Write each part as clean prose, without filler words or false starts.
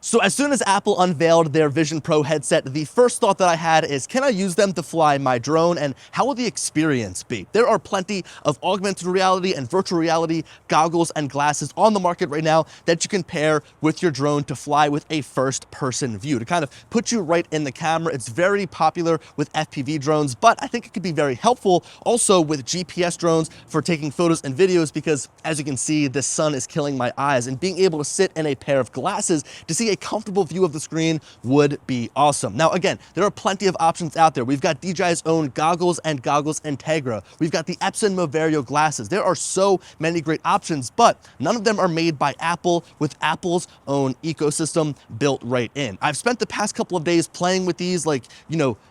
So as soon as Apple unveiled their Vision Pro headset, the first thought that I had is, can I use them to fly my drone, and how will the experience be? There are plenty of augmented reality and virtual reality goggles and glasses on the market right now that you can pair with your drone to fly with a first-person view, to kind of put you right in the camera. It's very popular with FPV drones, but I think it could be very helpful also with GPS drones for taking photos and videos, because as you can see, the sun is killing my eyes, and being able to sit in a pair of glasses to see a comfortable view of the screen would be awesome. Now, again, there are plenty of options out there. We've got DJI's own goggles and goggles Integra. We've got the Epson Moverio glasses. There are so many great options, but none of them are made by Apple with Apple's own ecosystem built right in. I've spent the past couple of days playing with these, like,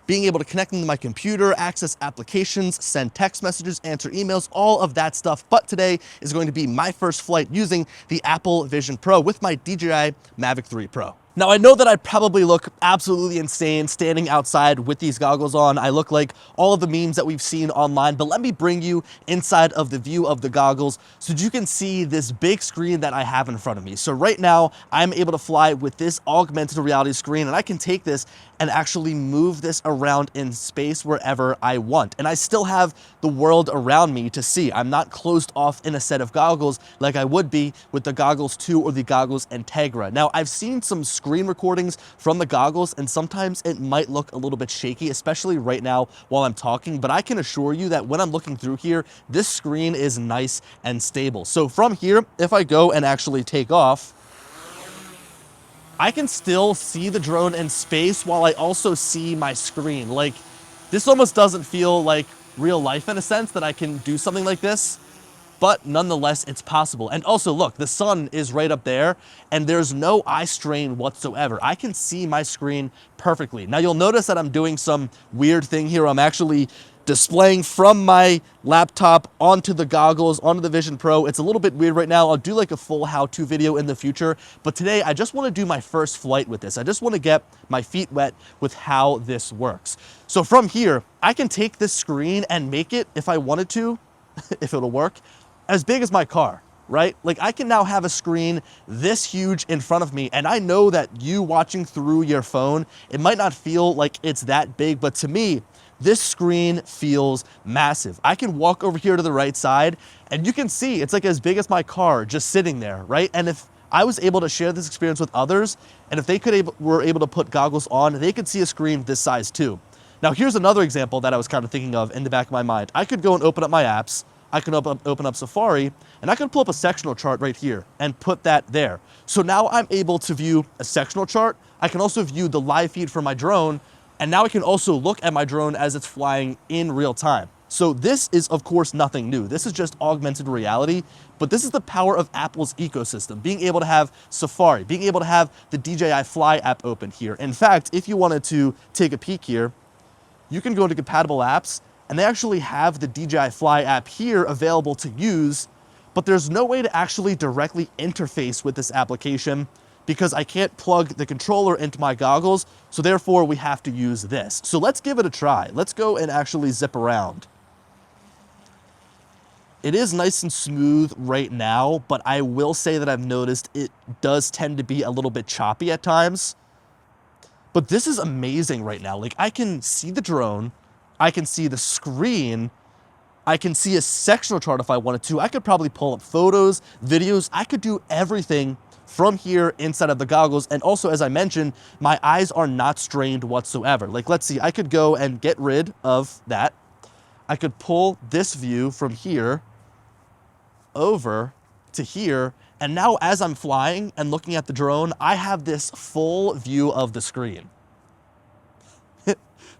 being able to connect them to my computer, access applications, send text messages, answer emails, all of that stuff. But today is going to be my first flight using the Apple Vision Pro with my DJI Mavic 3 Pro. Now, I know that I probably look absolutely insane standing outside with these goggles on. I look like all of the memes that we've seen online, but let me bring you inside of the view of the goggles so that you can see this big screen that I have in front of me. So right now, I'm able to fly with this augmented reality screen, and I can take this and actually move this around in space wherever I want. And I still have the world around me to see. I'm not closed off in a set of goggles like I would be with the Goggles 2 or the Goggles Integra. Now, I've seen some screen recordings from the goggles, and sometimes it might look a little bit shaky, especially right now while I'm talking, but I can assure you that when I'm looking through here, this screen is nice and stable. So from here, if I go and actually take off, I can still see the drone in space while I also see my screen. Like, this almost doesn't feel like real life in a sense that I can do something like this, but nonetheless, it's possible. And also, look, the sun is right up there, and there's no eye strain whatsoever. I can see my screen perfectly. Now, you'll notice that I'm doing some weird thing here. I'm actually displaying from my laptop onto the goggles, onto the Vision Pro. It's a little bit weird right now. I'll do like a full how-to video in the future, but today I just want to do my first flight with this. I just want to get my feet wet with how this works. So from here, I can take this screen and make it, if I wanted to, if it'll work, as big as my car, right? Like, I can now have a screen this huge in front of me, and I know that you watching through your phone, it might not feel like it's that big, but to me, this screen feels massive. I can walk over here to the right side, and you can see it's like as big as my car just sitting there, right? And if I was able to share this experience with others, and if they were able to put goggles on, they could see a screen this size too. Now, here's another example that I was kind of thinking of in the back of my mind. I could go and open up my apps. I can open up Safari, and I can pull up a sectional chart right here and put that there. So now I'm able to view a sectional chart. I can also view the live feed from my drone, and now I can also look at my drone as it's flying in real time. So this is, of course, nothing new. This is just augmented reality, but this is the power of Apple's ecosystem, being able to have Safari, being able to have the DJI Fly app open here. In fact, if you wanted to take a peek here, you can go to compatible apps, and they actually have the DJI Fly app here available to use, but there's no way to actually directly interface with this application because I can't plug the controller into my goggles, so therefore we have to use this. So let's give it a try. Let's go and actually zip around. It is nice and smooth right now, but I will say that I've noticed it does tend to be a little bit choppy at times. But this is amazing right now. Like, I can see the drone, I can see the screen, I can see a sectional chart if I wanted to. I could probably pull up photos, videos. I could do everything from here inside of the goggles. And also, as I mentioned, my eyes are not strained whatsoever. Like, let's see, I could go and get rid of that. I could pull this view from here over to here. And now as I'm flying and looking at the drone, I have this full view of the screen.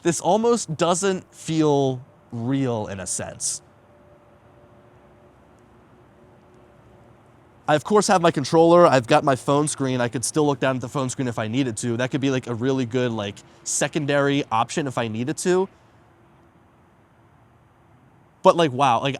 This almost doesn't feel real in a sense. I, of course, have my controller. I've got my phone screen. I could still look down at the phone screen if I needed to. That could be like a really good, like, secondary option if I needed to. But, like, wow, like,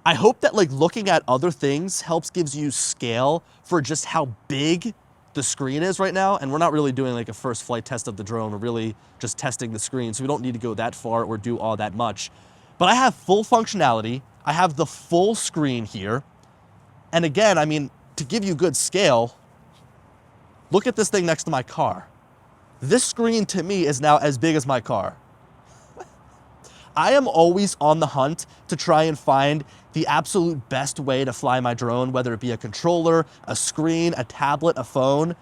I hope that, like, looking at other things gives you scale for just how big the screen is right now. And we're not really doing like a first flight test of the drone. We're really just testing the screen, so we don't need to go that far or do all that much. But I have full functionality. I have the full screen here. And again, I mean, to give you good scale, Look at this thing next to my car. This screen to me is now as big as my car. I am always on the hunt to try and find the absolute best way to fly my drone, whether it be a controller, a screen, a tablet, a phone.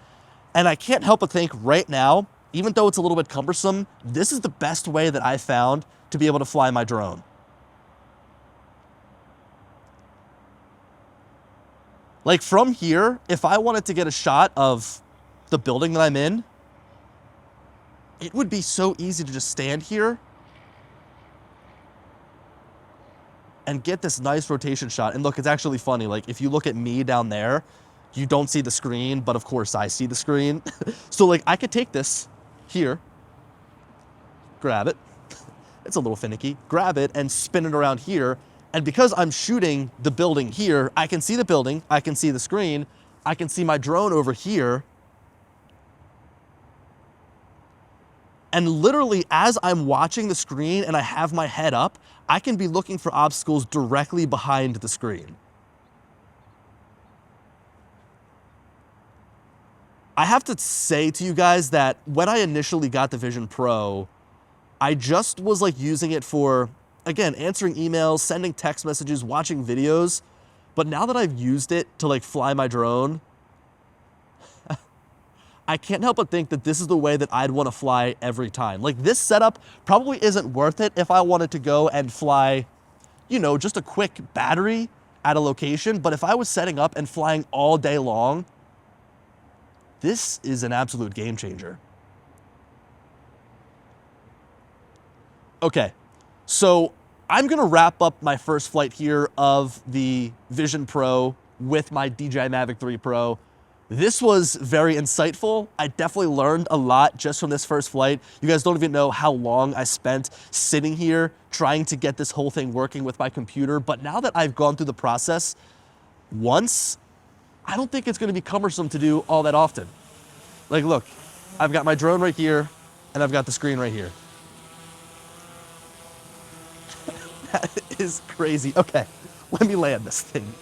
And I can't help but think right now, even though it's a little bit cumbersome, this is the best way that I found to be able to fly my drone. Like from here, if I wanted to get a shot of the building that I'm in, it would be so easy to just stand here and get this nice rotation shot. And look, it's actually funny. Like if you look at me down there, you don't see the screen, but of course I see the screen. So like I could take this here, grab it. It's a little finicky. Grab it and spin it around here. And because I'm shooting the building here, I can see the building, I can see the screen, I can see my drone over here. And literally as I'm watching the screen and I have my head up, I can be looking for obstacles directly behind the screen. I have to say to you guys that when I initially got the Vision Pro, I just was like using it for, again, answering emails, sending text messages, watching videos. But now that I've used it to like fly my drone, I can't help but think that this is the way that I'd want to fly every time. Like this setup probably isn't worth it if I wanted to go and fly, you know, just a quick battery at a location. But if I was setting up and flying all day long, this is an absolute game changer. Okay, so I'm gonna wrap up my first flight here of the Vision Pro with my DJI Mavic 3 Pro. This was very insightful. I definitely learned a lot just from this first flight. You guys don't even know how long I spent sitting here trying to get this whole thing working with my computer. But now that I've gone through the process once, I don't think it's gonna be cumbersome to do all that often. Like look, I've got my drone right here and I've got the screen right here. That is crazy. Okay, let me land this thing.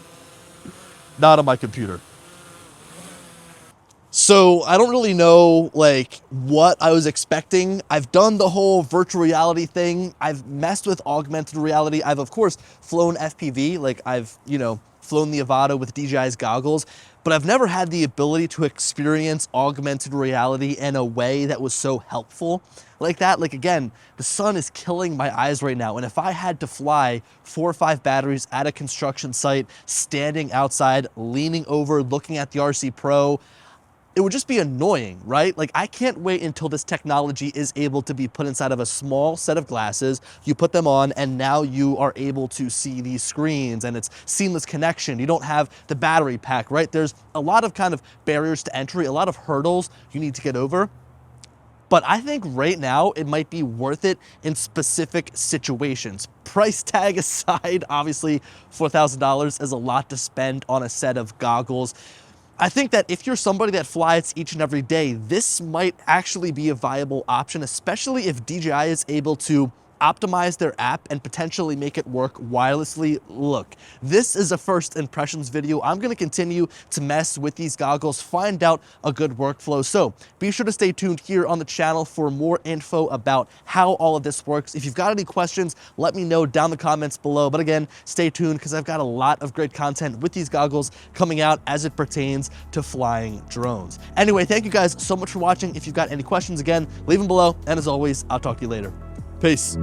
Not on my computer. So I don't really know like what I was expecting. I've done the whole virtual reality thing. I've messed with augmented reality. I've of course flown FPV, like I've, you know, flown the Avata with DJI's goggles, but I've never had the ability to experience augmented reality in a way that was so helpful like that. Like again, the sun is killing my eyes right now. And if I had to fly 4 or 5 batteries at a construction site, standing outside, leaning over, looking at the RC Pro, it would just be annoying, right? Like I can't wait until this technology is able to be put inside of a small set of glasses. You put them on and now you are able to see these screens and it's seamless connection. You don't have the battery pack, right? There's a lot of kind of barriers to entry, a lot of hurdles you need to get over. But I think right now it might be worth it in specific situations. Price tag aside, obviously $4,000 is a lot to spend on a set of goggles. I think that if you're somebody that flies each and every day, this might actually be a viable option, especially if DJI is able to optimize their app and potentially make it work wirelessly. Look, this is a first impressions video. I'm gonna continue to mess with these goggles, find out a good workflow. So be sure to stay tuned here on the channel for more info about how all of this works. If you've got any questions, let me know down in the comments below. But again, stay tuned because I've got a lot of great content with these goggles coming out as it pertains to flying drones. Anyway, thank you guys so much for watching. If you've got any questions, again, leave them below. And as always, I'll talk to you later. Peace.